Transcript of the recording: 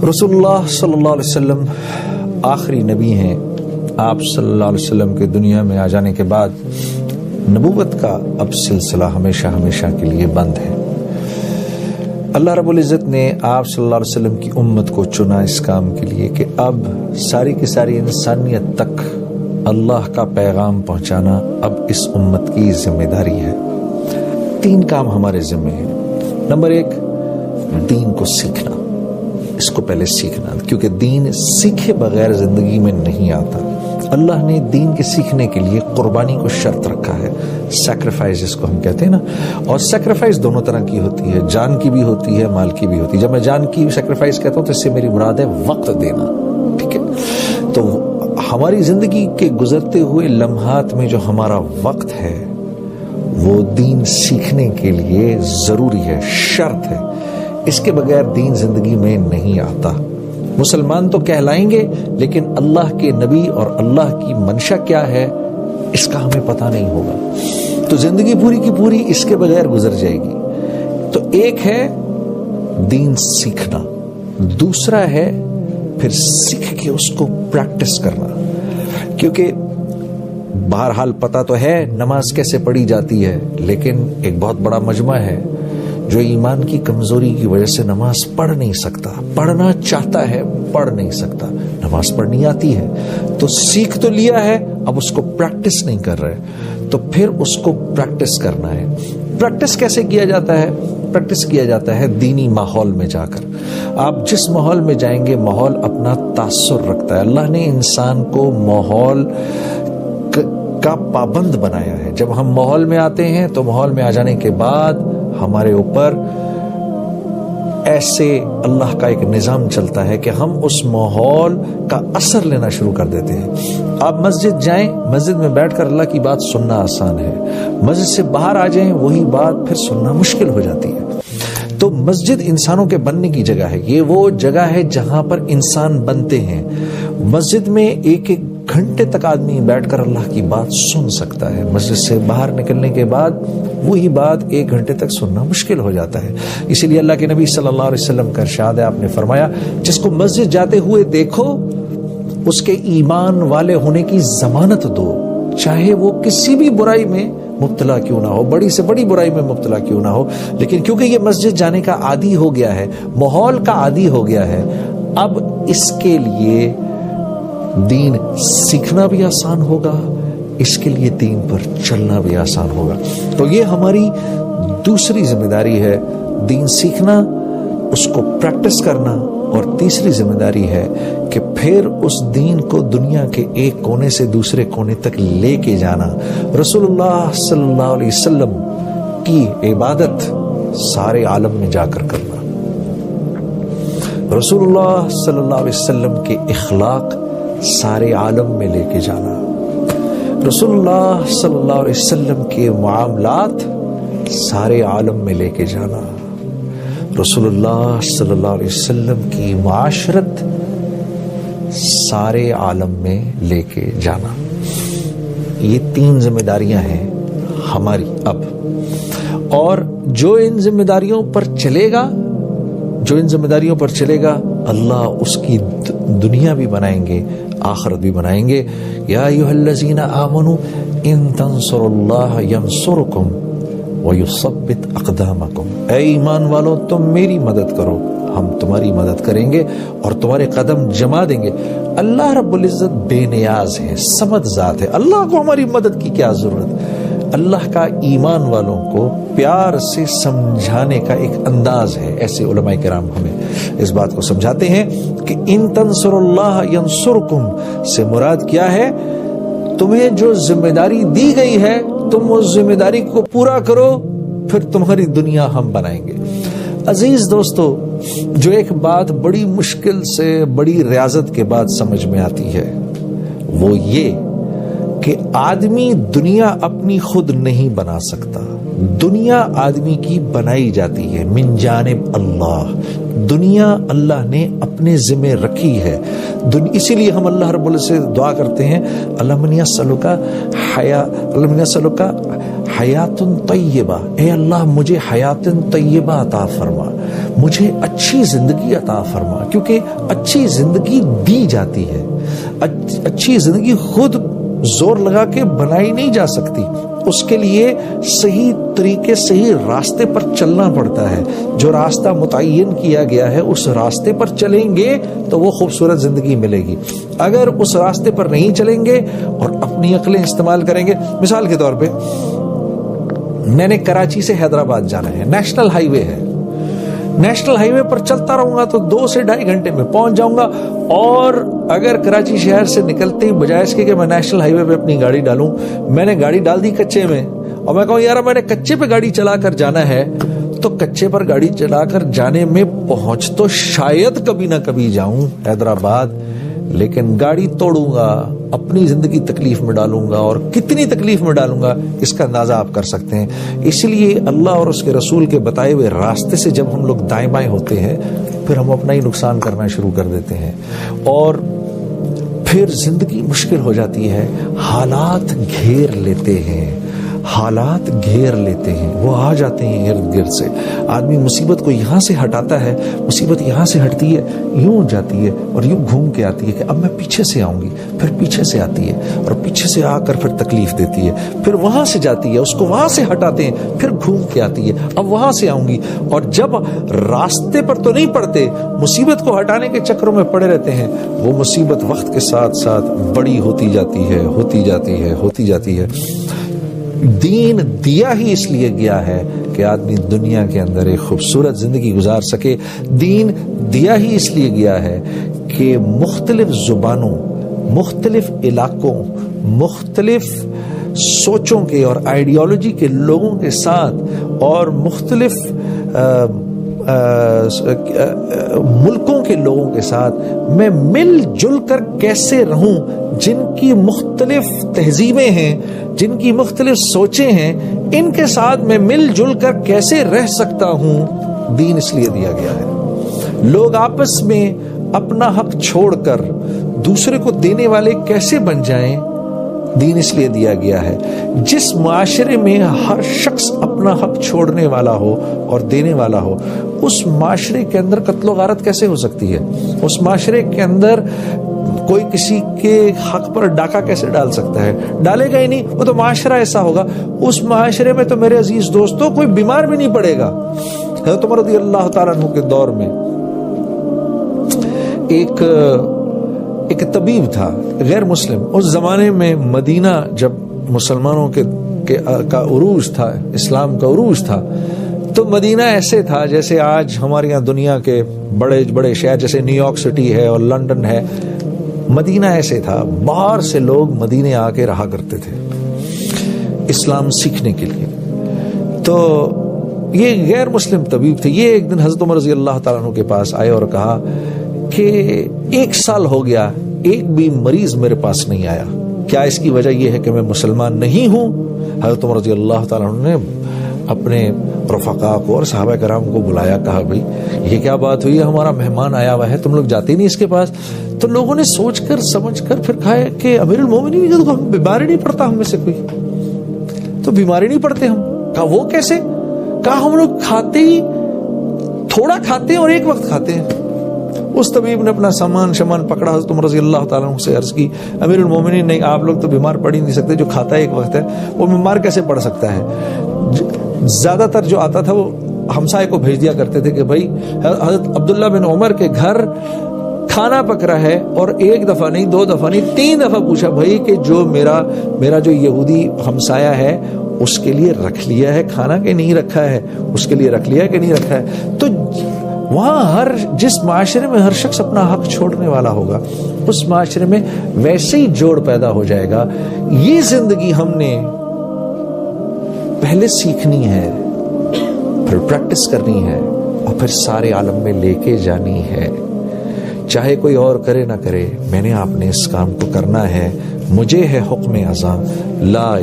رسول اللہ صلی اللہ علیہ وسلم آخری نبی ہیں. آپ صلی اللہ علیہ وسلم کے دنیا میں آ جانے کے بعد نبوت کا اب سلسلہ ہمیشہ ہمیشہ کے لیے بند ہے. اللہ رب العزت نے آپ صلی اللہ علیہ وسلم کی امت کو چنا اس کام کے لیے کہ اب ساری کی ساری انسانیت تک اللہ کا پیغام پہنچانا اب اس امت کی ذمہ داری ہے. 3 کام ہمارے ذمہ ہیں. نمبر 1، دین کو سیکھنا. اس کو پہلے سیکھنا، کیونکہ دین سیکھے بغیر زندگی میں نہیں آتا. اللہ نے دین کے سیکھنے کے لیے قربانی کو شرط رکھا ہے. سیکریفائز جس کو ہم کہتے ہیں نا، اور سیکریفائز دونوں طرح کی ہوتی ہے، جان کی بھی ہوتی ہے، مال کی بھی ہوتی ہے. جب میں جان کی سیکریفائز کہتا ہوں تو اس سے میری مراد ہے وقت دینا. ٹھیک ہے، تو ہماری زندگی کے گزرتے ہوئے لمحات میں جو ہمارا وقت ہے وہ دین سیکھنے کے لیے ضروری ہے، شرط ہے. اس کے بغیر دین زندگی میں نہیں آتا. مسلمان تو کہلائیں گے لیکن اللہ کے نبی اور اللہ کی منشا کیا ہے اس کا ہمیں پتہ نہیں ہوگا، تو زندگی پوری کی پوری اس کے بغیر گزر جائے گی. تو ایک ہے دین سیکھنا، دوسرا ہے پھر سیکھ کے اس کو پریکٹس کرنا. کیونکہ بہرحال پتہ تو ہے نماز کیسے پڑھی جاتی ہے، لیکن ایک بہت بڑا مجمع ہے جو ایمان کی کمزوری کی وجہ سے نماز پڑھ نہیں سکتا، پڑھنا چاہتا ہے پڑھ نہیں سکتا، نماز پڑھنی آتی ہے تو سیکھ تو لیا ہے، اب اس کو پریکٹس نہیں کر رہے. تو پھر اس کو پریکٹس کرنا ہے. پریکٹس کیسے کیا جاتا ہے؟ پریکٹس کیا جاتا ہے دینی ماحول میں جا کر. آپ جس ماحول میں جائیں گے ماحول اپنا تاثر رکھتا ہے. اللہ نے انسان کو ماحول کا پابند بنایا ہے. جب ہم ماحول میں آتے ہیں تو ماحول میں آ جانے کے بعد ہمارے اوپر ایسے اللہ کا ایک نظام چلتا ہے کہ ہم اس ماحول کا اثر لینا شروع کر دیتے ہیں. آپ مسجد جائیں، مسجد میں بیٹھ کر اللہ کی بات سننا آسان ہے، مسجد سے باہر آ جائیں وہی بات پھر سننا مشکل ہو جاتی ہے. تو مسجد انسانوں کے بننے کی جگہ ہے. یہ وہ جگہ ہے جہاں پر انسان بنتے ہیں. مسجد میں ایک گھنٹے تک آدمی بیٹھ کر اللہ کی بات سن سکتا ہے. مسجد سے باہر نکلنے کے بعد وہی بات 1 گھنٹے تک سننا مشکل ہو جاتا ہے. اسی لیے اللہ کے نبی صلی اللہ علیہ وسلم کا ارشاد ہے، آپ نے فرمایا جس کو مسجد جاتے ہوئے دیکھو اس کے ایمان والے ہونے کی ضمانت دو، چاہے وہ کسی بھی برائی میں مبتلا کیوں نہ ہو، بڑی سے بڑی برائی میں مبتلا کیوں نہ ہو. لیکن کیونکہ یہ مسجد جانے کا عادی ہو گیا ہے، ماحول کا عادی ہو گیا ہے، اب اس کے لیے دین سیکھنا بھی آسان ہوگا، اس کے لیے دین پر چلنا بھی آسان ہوگا. تو یہ ہماری دوسری ذمہ داری ہے، دین سیکھنا، اس کو پریکٹس کرنا، اور تیسری ذمہ داری ہے کہ پھر اس دین کو دنیا کے ایک کونے سے دوسرے کونے تک لے کے جانا. رسول اللہ صلی اللہ علیہ وسلم کی عبادت سارے عالم میں جا کر کرنا، رسول اللہ صلی اللہ علیہ وسلم کے اخلاق سارے عالم میں لے کے جانا، رسول اللہ صلی اللہ علیہ وسلم کے معاملات سارے عالم میں لے کے جانا، رسول اللہ صلی اللہ علیہ وسلم کی معاشرت سارے عالم میں لے کے جانا. یہ 3 ذمہ داریاں ہیں ہماری اب. اور جو ان ذمہ داریوں پر چلے گا، اللہ اس کی دنیا بھی بنائیں گے، آخرت بھی بنائیں گے. یا ایھا الذین آمنوا ان تنصروا اللہ ینصرکم وَيُثَبِّتْ أَقْدَامَكُمْ. اے ایمان والو تم میری مدد کرو، ہم تمہاری مدد کریں گے اور تمہارے قدم جما دیں گے. اللہ رب العزت بے نیاز ہے، صمد ذات ہے، اللہ کو ہماری مدد کی کیا ضرورت. اللہ کا ایمان والوں کو پیار سے سمجھانے کا ایک انداز ہے. ایسے علماء کرام ہمیں اس بات کو سمجھاتے ہیں کہ ان تنصروا اللہ ینصرکم سے مراد کیا ہے؟ تمہیں جو ذمہ داری دی گئی ہے تم اس ذمہ داری کو پورا کرو، پھر تمہاری دنیا ہم بنائیں گے. عزیز دوستو، جو ایک بات بڑی مشکل سے، بڑی ریاضت کے بعد سمجھ میں آتی ہے وہ یہ کہ آدمی دنیا اپنی خود نہیں بنا سکتا، دنیا آدمی کی بنائی جاتی ہے من جانب اللہ. دنیا اللہ نے اپنے ذمہ رکھی ہے. اسی لیے ہم اللہ رب العزت سے دعا کرتے ہیں اللہم انی اسألک حیاتن طیبہ، اے اللہ مجھے حیاتن طیبہ عطا فرما، مجھے اچھی زندگی عطا فرما، کیونکہ اچھی زندگی دی جاتی ہے، اچھی زندگی خود زور لگا کے بنائی نہیں جا سکتی، اس کے لیے صحیح طریقے صحیح راستے پر چلنا پڑتا ہے، جو راستہ متعین کیا گیا ہے اس راستے پر چلیں گے تو وہ خوبصورت زندگی ملے گی۔ اگر اس راستے پر نہیں چلیں گے اور اپنی عقلیں استعمال کریں گے، مثال کے طور پہ میں نے کراچی سے حیدرآباد جانا ہے، نیشنل ہائی وے ہے، نیشنل ہائی وے پر چلتا رہوں گا تو 2 سے 2.5 گھنٹے میں پہنچ جاؤں گا، اور اگر کراچی شہر سے نکلتے ہی بجائے اس کے کہ میں نیشنل ہائی وے پہ اپنی گاڑی ڈالوں، میں نے گاڑی ڈال دی کچے میں، اور میں کہوں یار میں نے کچے پہ گاڑی چلا کر جانا ہے، تو کچے پر گاڑی چلا کر جانے میں پہنچ تو شاید کبھی نہ کبھی جاؤں حیدرآباد، لیکن گاڑی توڑوں گا، اپنی زندگی تکلیف میں ڈالوں گا، اور کتنی تکلیف میں ڈالوں گا اس کا اندازہ آپ کر سکتے ہیں۔ اس لیے اللہ اور اس کے رسول کے بتائے ہوئے راستے سے جب ہم لوگ دائیں بائیں ہوتے ہیں پھر ہم اپنا ہی نقصان کرنا شروع کر دیتے ہیں، اور پھر زندگی مشکل ہو جاتی ہے، حالات گھیر لیتے ہیں، حالات گھیر لیتے ہیں، وہ آ جاتے ہیں ارد گرد سے، آدمی مصیبت کو یہاں سے ہٹاتا ہے، مصیبت یہاں سے ہٹتی ہے، یوں جاتی ہے اور یوں گھوم کے آتی ہے کہ اب میں پیچھے سے آؤں گی، پھر پیچھے سے آتی ہے اور پیچھے سے آ کر پھر تکلیف دیتی ہے، پھر وہاں سے جاتی ہے، اس کو وہاں سے ہٹاتے ہیں، پھر گھوم کے آتی ہے، اب وہاں سے آؤں گی، اور جب راستے پر تو نہیں پڑتے، مصیبت کو ہٹانے کے چکروں میں پڑے رہتے ہیں، وہ مصیبت وقت کے ساتھ ساتھ بڑی ہوتی جاتی ہے، ہوتی جاتی ہے، ہوتی جاتی ہے۔ دین دیا ہی اس لیے گیا ہے کہ آدمی دنیا کے اندر ایک خوبصورت زندگی گزار سکے، دین دیا ہی اس لیے گیا ہے کہ مختلف زبانوں، مختلف علاقوں، مختلف سوچوں کے اور آئیڈیالوجی کے لوگوں کے ساتھ، اور مختلف ملکوں کے لوگوں کے ساتھ میں مل جل کر کیسے رہوں، جن کی مختلف تہذیبیں ہیں، جن کی مختلف سوچیں ہیں، ان کے ساتھ میں مل جل کر کیسے رہ سکتا ہوں، دین اس لیے دیا گیا ہے۔ لوگ آپس میں اپنا حق چھوڑ کر دوسرے کو دینے والے کیسے بن جائیں، دین اس لیے دیا گیا ہے۔ جس معاشرے میں ہر شخص اپنا حق چھوڑنے والا ہو اور دینے والا ہو، اس معاشرے کے اندر قتل و غارت کیسے ہو سکتی ہے؟ اس معاشرے کے اندر کوئی کسی کے حق پر ڈاکہ کیسے ڈال سکتا ہے؟ ڈالے گا ہی نہیں، وہ تو معاشرہ ایسا ہوگا۔ اس معاشرے میں تو میرے عزیز دوستوں کوئی بیمار بھی نہیں پڑے گا۔ حضرت عمر رضی اللہ تعالیٰ عنہ کے دور میں ایک طبیب تھا غیر مسلم، اس زمانے میں مدینہ جب مسلمانوں کا عروج تھا، اسلام کا عروج تھا، تو مدینہ ایسے تھا جیسے آج ہمارے یہاں دنیا کے بڑے بڑے شہر جیسے نیو یارک سٹی ہے اور لنڈن ہے، مدینہ ایسے تھا، باہر سے لوگ مدینے آ کے رہا کرتے تھے اسلام سیکھنے کے لیے۔ تو یہ غیر مسلم طبیب تھے، یہ ایک دن حضرت عمر رضی اللہ تعالیٰ عنہ کے پاس آئے اور کہا کہ 1 سال ہو گیا ایک بھی مریض میرے پاس نہیں آیا، کیا اس کی وجہ یہ ہے کہ میں مسلمان نہیں ہوں؟ حضرت عمر رضی اللہ تعالیٰ عنہ نے اپنے رفقا کو اور صحابہ کرام کو بلایا، کہا بھائی یہ کیا بات ہوئی ہے، ہمارا مہمان آیا ہوا ہے، تم لوگ جاتے نہیں اس کے پاس؟ تو لوگوں نے سوچ کر سمجھ کر پھر کہا کہ امیر المومنین کا تو بیماری نہیں پڑتا ہم میں سے کوئی، تو بیماری نہیں پڑتے ہم۔ کہا وہ کیسے؟ کہا ہم لوگ کھاتے ہی تھوڑا کھاتے ہیں اور ایک وقت کھاتے ہیں۔ اس طبیب نے اپنا سامان پکڑا، حضرت عمر رضی اللہ تعالیٰ عنہ سے عرض کی امیر المومنین نہیں، آپ لوگ تو بیمار پڑ ہی نہیں سکتے، جو کھاتا ہے ایک وقت ہے وہ بیمار کیسے پڑ سکتا ہے؟ زیادہ تر جو آتا تھا وہ ہمسائے کو بھیج دیا کرتے تھے کہ بھائی حضرت عبداللہ بن عمر کے گھر کھانا پک رہا ہے، اور 1 دفعہ نہیں 2 دفعہ نہیں 3 دفعہ پوچھا بھائی کہ جو میرا جو یہودی ہمسایہ ہے اس کے لیے رکھ لیا ہے کھانا کہ نہیں رکھا ہے، اس کے لیے رکھ لیا ہے کہ نہیں رکھا ہے۔ تو وہاں جس معاشرے میں ہر شخص اپنا حق چھوڑنے والا ہوگا، اس معاشرے میں ویسے ہی جوڑ پیدا ہو جائے گا۔ یہ زندگی ہم نے پہلے سیکھنی ہے، پھر پریکٹس کرنی ہے، اور پھر سارے عالم میں لے کے جانی ہے۔ چاہے کوئی اور کرے نہ کرے، میں نے آپ نے اس کام کو کرنا ہے۔ مجھے ہے حکم اعظم لا